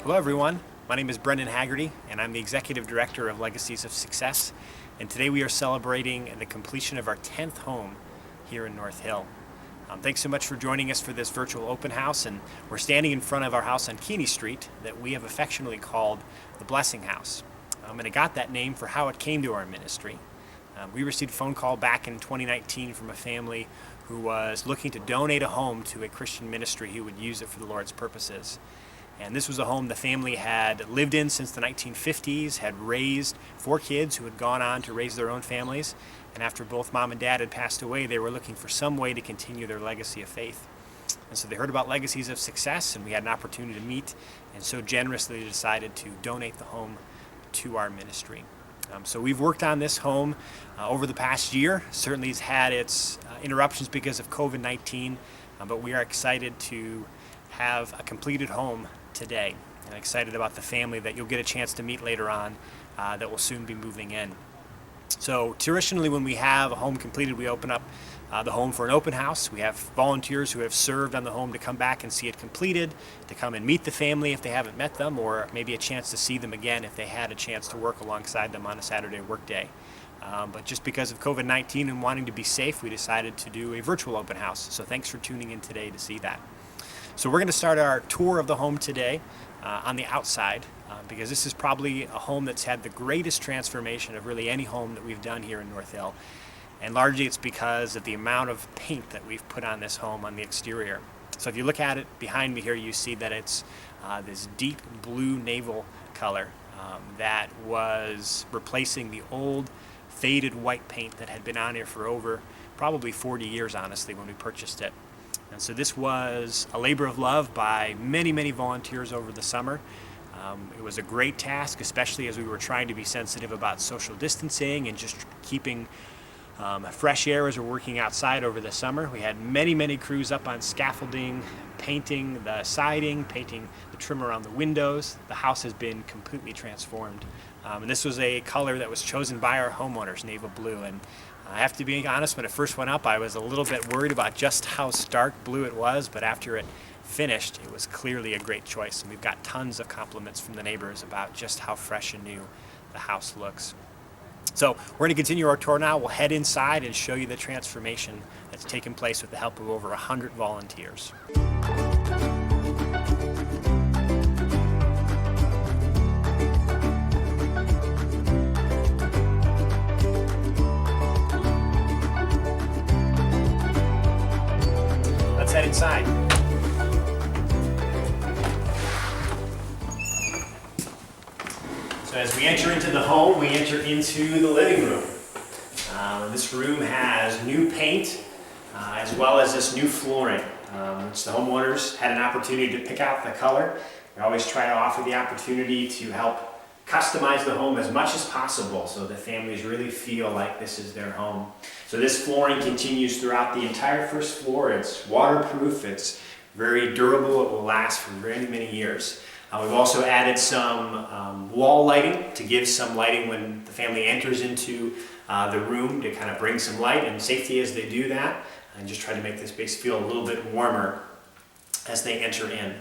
Hello everyone, my name is Brendan Haggerty and I'm the Executive Director of Legacies of Success, and today we are celebrating the completion of our 10th home here in North Hill. Thanks so much for joining us for this virtual open house, and we're standing in front of our house on Keeney Street that we have affectionately called the Blessing House. And it got that name for how it came to our ministry. We received a phone call back in 2019 from a family who was looking to donate a home to a Christian ministry who would use it for the Lord's purposes. And this was a home the family had lived in since the 1950s, had raised 4 kids who had gone on to raise their own families. And after both mom and dad had passed away, they were looking for some way to continue their legacy of faith. And so they heard about Legacies of Success, and we had an opportunity to meet, and so generously decided to donate the home to our ministry. So we've worked on this home over the past year. Certainly it's had its interruptions because of COVID-19, but we are excited to have a completed home today, and excited about the family that you'll get a chance to meet later on that will soon be moving in. So traditionally when we have a home completed, we open up the home for an open house. We have volunteers who have served on the home to come back and see it completed, to come and meet the family if they haven't met them, or maybe a chance to see them again if they had a chance to work alongside them on a Saturday workday. But just because of COVID-19 and wanting to be safe, we decided to do a virtual open house. So thanks for tuning in today to see that. So we're going to start our tour of the home today on the outside because this is probably a home that's had the greatest transformation of really any home that we've done here in North Hill. And largely it's because of the amount of paint that we've put on this home on the exterior. So if you look at it behind me here, you see that it's this deep blue naval color that was replacing the old faded white paint that had been on here for over probably 40 years, honestly, when we purchased it. And so this was a labor of love by many volunteers over the summer. It was a great task, especially as we were trying to be sensitive about social distancing and just keeping fresh air as we're working outside over the summer. We had many crews up on scaffolding, painting the siding, painting the trim around the windows. The house has been completely transformed. And this was a color that was chosen by our homeowners, naval blue. And I have to be honest, when it first went up, I was a little bit worried about just how stark blue it was, but after it finished, it was clearly a great choice. And we've got tons of compliments from the neighbors about just how fresh and new the house looks. So we're going to continue our tour now. We'll head inside and show you the transformation that's taken place with the help of over 100 volunteers. Let's head inside. So as we enter into the home, we enter into the living room. This room has new paint as well as this new flooring, which the homeowners had an opportunity to pick out the color. We always try to offer the opportunity to help customize the home as much as possible so the families really feel like this is their home. So this flooring continues throughout the entire first floor. It's waterproof, it's very durable, it will last for many years. We've also added some wall lighting to give some lighting when the family enters into the room, to kind of bring some light and safety as they do that, and just try to make the space feel a little bit warmer as they enter in.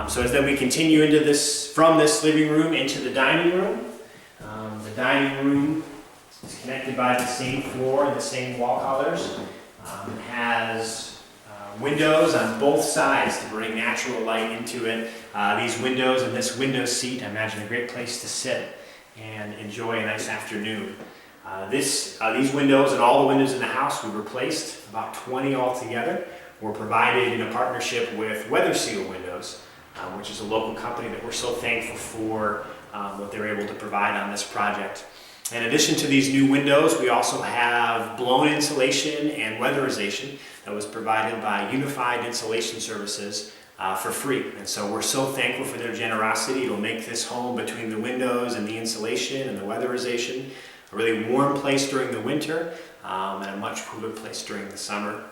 So as then we continue into from this living room into the dining room. The dining room is connected by the same floor and the same wall colors. It has windows on both sides to bring natural light into it. These windows and this window seat, I imagine a great place to sit and enjoy a nice afternoon. These windows and all the windows in the house we replaced, about 20 altogether, were provided in a partnership with Weather Seal Windows, which is a local company that we're so thankful for what they're able to provide on this project. In addition to these new windows, we also have blown insulation and weatherization that was provided by Unified Insulation Services for free. And so we're so thankful for their generosity. It'll make this home, between the windows and the insulation and the weatherization, a really warm place during the winter and a much cooler place during the summer.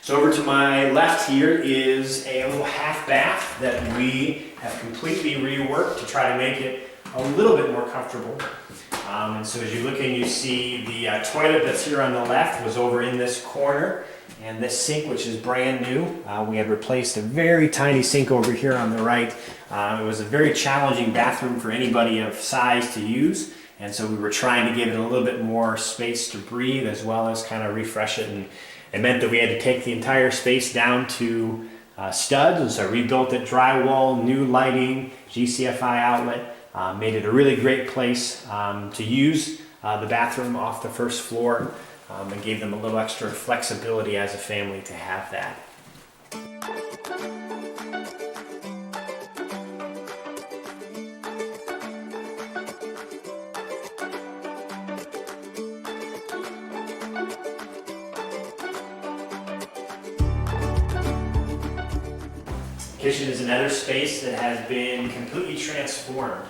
So over to my left here is a little half bath that we have completely reworked to try to make it a little bit more comfortable. And so as you look in, you see the toilet that's here on the left was over in this corner, and this sink, which is brand new, we had replaced a very tiny sink over here on the right. It was a very challenging bathroom for anybody of size to use, and so we were trying to give it a little bit more space to breathe as well as kind of refresh it. And it meant that we had to take the entire space down to studs, and so rebuilt it, drywall, new lighting, GCFI outlet, made it a really great place to use the bathroom off the first floor, and gave them a little extra flexibility as a family to have that. Kitchen is another space that has been completely transformed.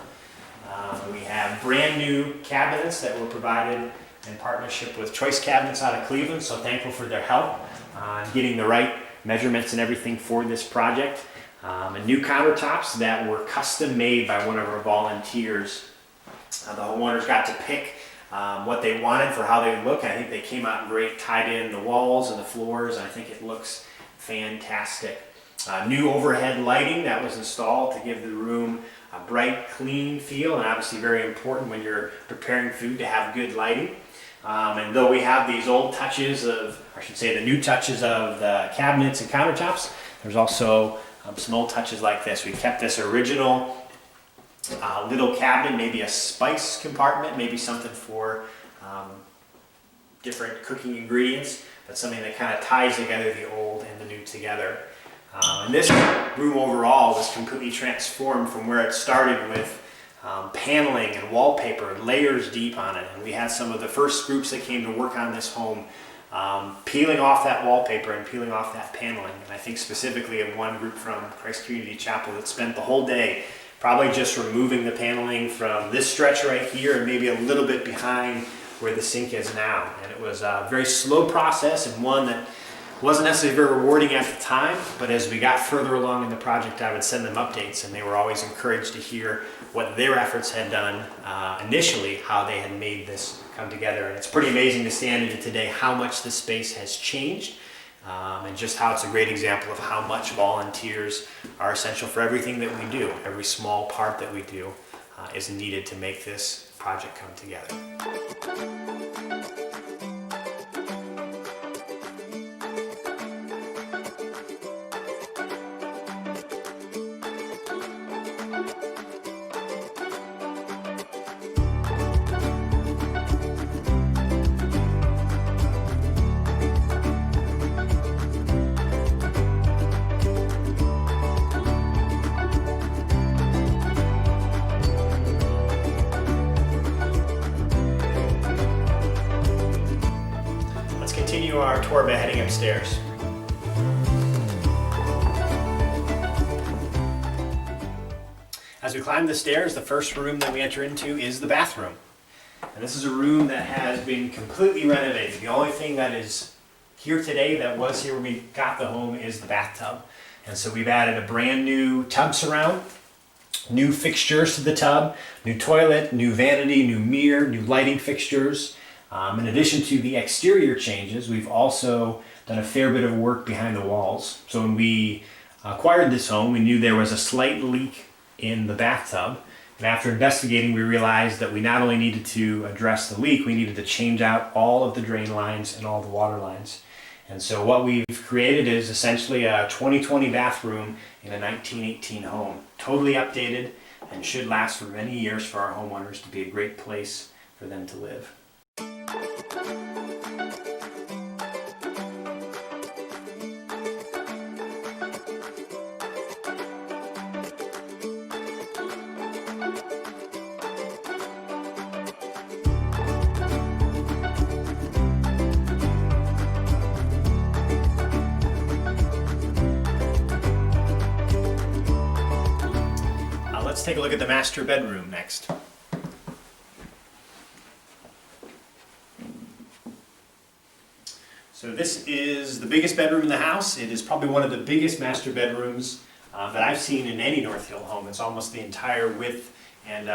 We have brand new cabinets that were provided in partnership with Choice Cabinets out of Cleveland, so thankful for their help on getting the right measurements and everything for this project. And new countertops that were custom made by one of our volunteers. The homeowners got to pick what they wanted for how they would look. I think they came out great, tied in the walls and the floors, and I think it looks fantastic. New overhead lighting that was installed to give the room a bright, clean feel, and obviously very important when you're preparing food to have good lighting. And though we have these old touches of, or I should say the new touches of the cabinets and countertops, there's also some old touches like this. We kept this original little cabinet, maybe a spice compartment, maybe something for different cooking ingredients, but something that kind of ties together the old and the new together. And this room overall was completely transformed from where it started with paneling and wallpaper, layers deep on it. And we had some of the first groups that came to work on this home peeling off that wallpaper and peeling off that paneling. And I think specifically of one group from Christ Community Chapel that spent the whole day probably just removing the paneling from this stretch right here and maybe a little bit behind where the sink is now. And it was a very slow process, and one that wasn't necessarily very rewarding at the time, but as we got further along in the project, I would send them updates, and they were always encouraged to hear what their efforts had done initially, how they had made this come together. And it's pretty amazing to stand in today how much the space has changed, and just how it's a great example of how much volunteers are essential for everything that we do. Every small part that we do is needed to make this project come together. Continue our tour by heading upstairs. As we climb the stairs, the first room that we enter into is the bathroom. And this is a room that has been completely renovated. The only thing that is here today that was here when we got the home is the bathtub. And so we've added a brand new tub surround, new fixtures to the tub, new toilet, new vanity, new mirror, new lighting fixtures. In addition to the exterior changes, we've also done a fair bit of work behind the walls. So when we acquired this home, we knew there was a slight leak in the bathtub. And after investigating, we realized that we not only needed to address the leak, we needed to change out all of the drain lines and all the water lines. And so what we've created is essentially a 2020 bathroom in a 1918 home. Totally updated and should last for many years for our homeowners to be a great place for them to live. Let's take a look at the master bedroom next. So this is the biggest bedroom in the house. It is probably one of the biggest master bedrooms that I've seen in any North Hill home. It's almost the entire width and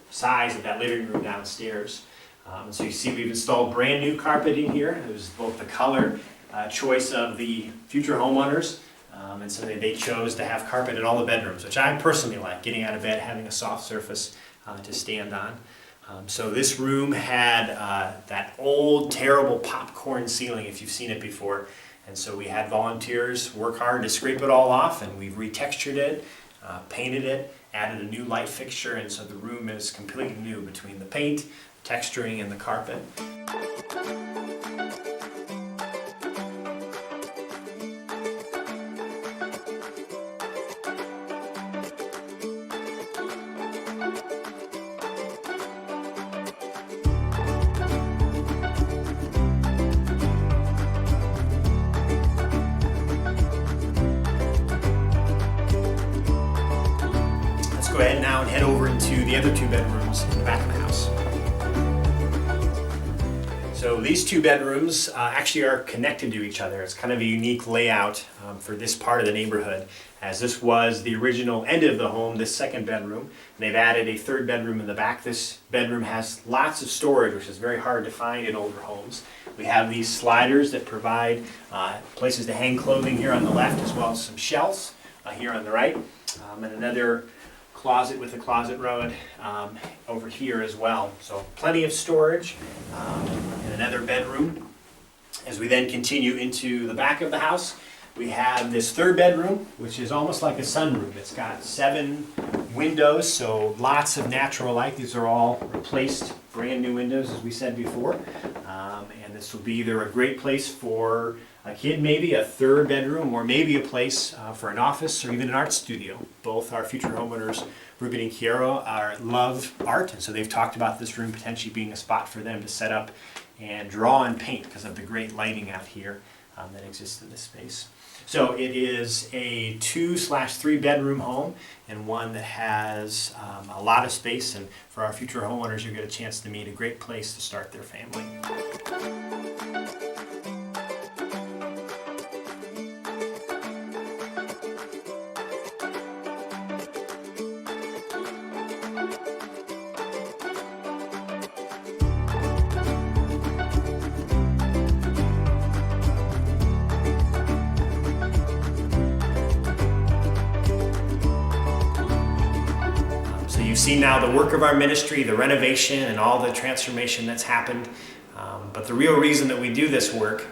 size of that living room downstairs. So you see we've installed brand new carpet in here. It was both the color choice of the Future Homeowners, and so they chose to have carpet in all the bedrooms, which I personally like, getting out of bed, having a soft surface to stand on. So this room had that old, terrible popcorn ceiling, if you've seen it before. And so we had volunteers work hard to scrape it all off, and we've retextured it, painted it, added a new light fixture, and so the room is completely new between the paint, texturing, and the carpet. Go ahead now and head over into the other two bedrooms in the back of the house. So these two bedrooms actually are connected to each other. It's kind of a unique layout for this part of the neighborhood, as this was the original end of the home, this second bedroom. And they've added a third bedroom in the back. This bedroom has lots of storage, which is very hard to find in older homes. We have these sliders that provide places to hang clothing here on the left, as well as some shelves here on the right, and another closet with a closet rod over here as well. So plenty of storage in another bedroom. As we then continue into the back of the house, we have this third bedroom, which is almost like a sunroom. It's got 7 windows, so lots of natural light. These are all replaced, brand new windows, as we said before. And this will be either a great place for a kid, maybe a third bedroom, or maybe a place for an office or even an art studio. Both our future homeowners, Reuben and Kiara, love art, and so they've talked about this room potentially being a spot for them to set up and draw and paint because of the great lighting out here that exists in this space. So it is a 2/3 bedroom home, and one that has a lot of space, and for our future homeowners, you'll get a chance to meet a great place to start their family. You've seen now the work of our ministry, the renovation, and all the transformation that's happened. But the real reason that we do this work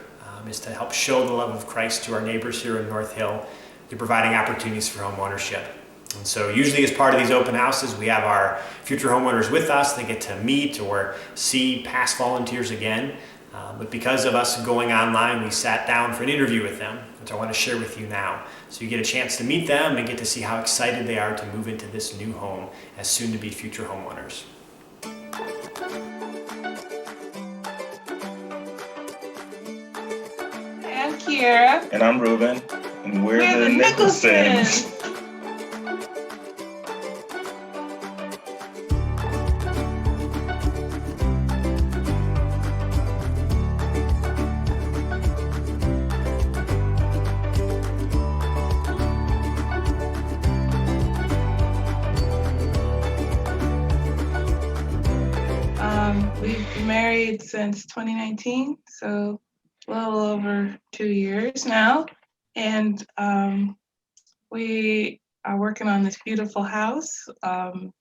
is to help show the love of Christ to our neighbors here in North Hill through providing opportunities for home ownership. And so usually as part of these open houses, we have our future homeowners with us. They get to meet or see past volunteers again. But because of us going online, we sat down for an interview with them, which I want to share with you now. So you get a chance to meet them and get to see how excited they are to move into this new home as soon-to-be future homeowners. I'm Kiara. And I'm Reuben. And we're the Nicholsons. We've been married since 2019, so a little over 2 years now. And we are working on this beautiful house on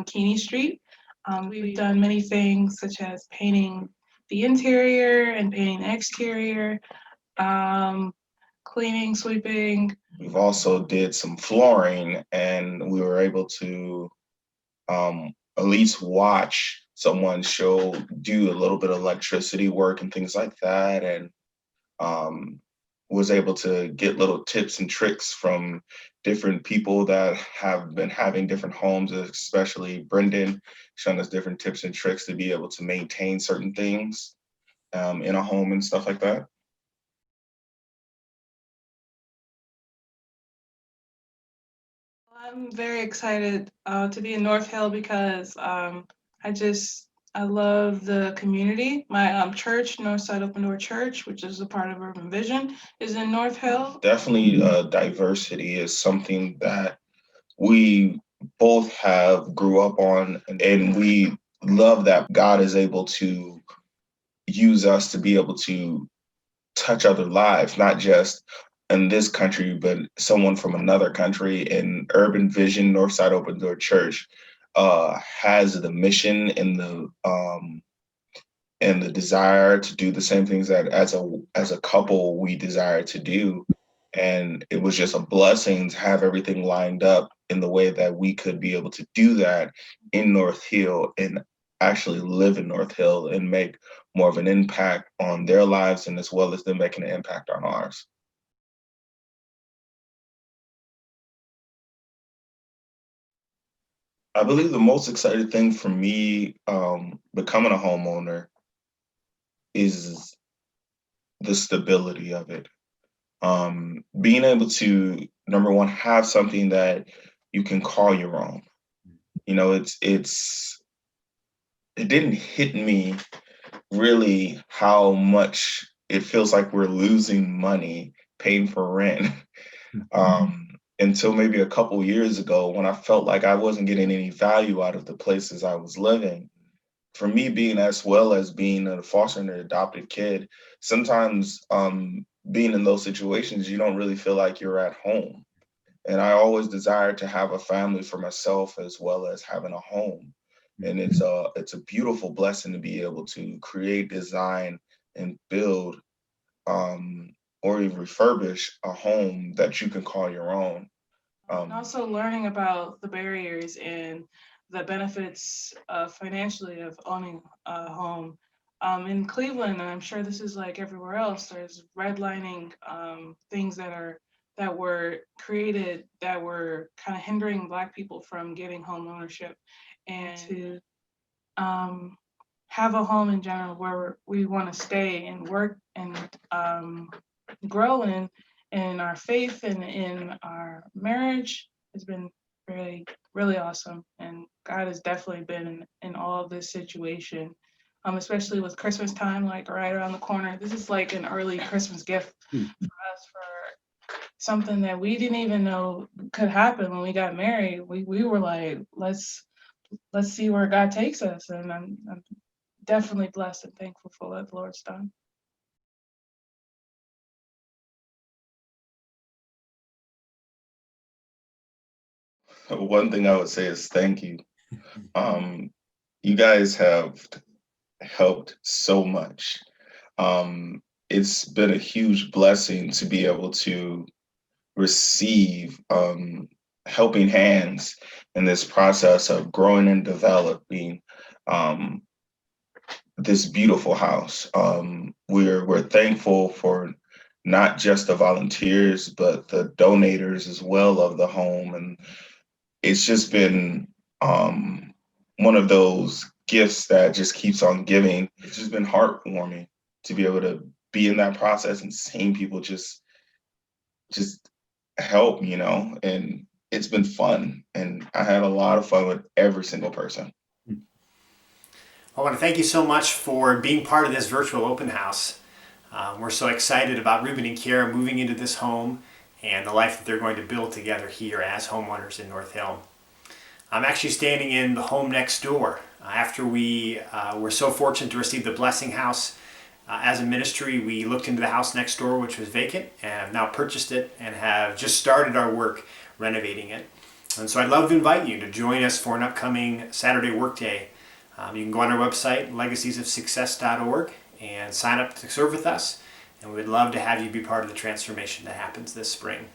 Keeney Street. We've done many things, such as painting the interior and painting the exterior, cleaning, sweeping. We've also did some flooring, and we were able to at least watch someone do a little bit of electricity work and things like that, and was able to get little tips and tricks from different people that have been having different homes, especially Brendan, showing us different tips and tricks to be able to maintain certain things in a home and stuff like that. I'm very excited to be in North Hill because I just I love the community. My church, Northside Open Door Church, which is a part of Urban Vision, is in North Hill. Definitely, diversity is something that we both have grew up on, and we love that God is able to use us to be able to touch other lives, not just in this country, but someone from another country. And Urban Vision, Northside Open Door Church, has the mission and the desire to do the same things that as a couple we desire to do. And it was just a blessing to have everything lined up in the way that we could be able to do that in North Hill and actually live in North Hill and make more of an impact on their lives, and as well as them making an impact on ours. I believe the most exciting thing for me, becoming a homeowner, is the stability of it. Being able to, number one, have something that you can call your own. You know, it didn't hit me really how much it feels like we're losing money paying for rent, until maybe a couple years ago when I felt like I wasn't getting any value out of the places I was living. For me, being as well as being a foster and an adopted kid, sometimes, being in those situations, you don't really feel like you're at home. And I always desired to have a family for myself as well as having a home. And it's a beautiful blessing to be able to create, design, and build, or even refurbish a home that you can call your own. And also learning about the barriers and the benefits financially of owning a home. In Cleveland, and I'm sure this is like everywhere else, there's redlining things that were created that were kind of hindering Black people from getting home ownership, and to have a home in general where we want to stay and work and grow in our faith and in our marriage has been really, really awesome. And God has definitely been in all of this situation, especially with Christmas time, like right around the corner. This is like an early Christmas gift for us, for something that we didn't even know could happen when we got married. We were like, let's see where God takes us. And I'm definitely blessed and thankful for what the Lord's done. One thing I would say is thank you. Um, you guys have helped so much. It's been a huge blessing to be able to receive, helping hands in this process of growing and developing, um, this beautiful house. We're thankful for not just the volunteers, but the donators as well of the home, and it's just been, one of those gifts that just keeps on giving. It's just been heartwarming to be able to be in that process and seeing people just help, and it's been fun. And I had a lot of fun with every single person. I want to thank you so much for being part of this virtual open house. We're so excited about Reuben and Kiara moving into this home and the life that they're going to build together here as homeowners in North Hill. I'm actually standing in the home next door. After we were so fortunate to receive the Blessing House as a ministry, we looked into the house next door, which was vacant, and have now purchased it and have just started our work renovating it. And so I'd love to invite you to join us for an upcoming Saturday workday. You can go on our website, legacesofsuccess.org, and sign up to serve with us. And we would love to have you be part of the transformation that happens this spring.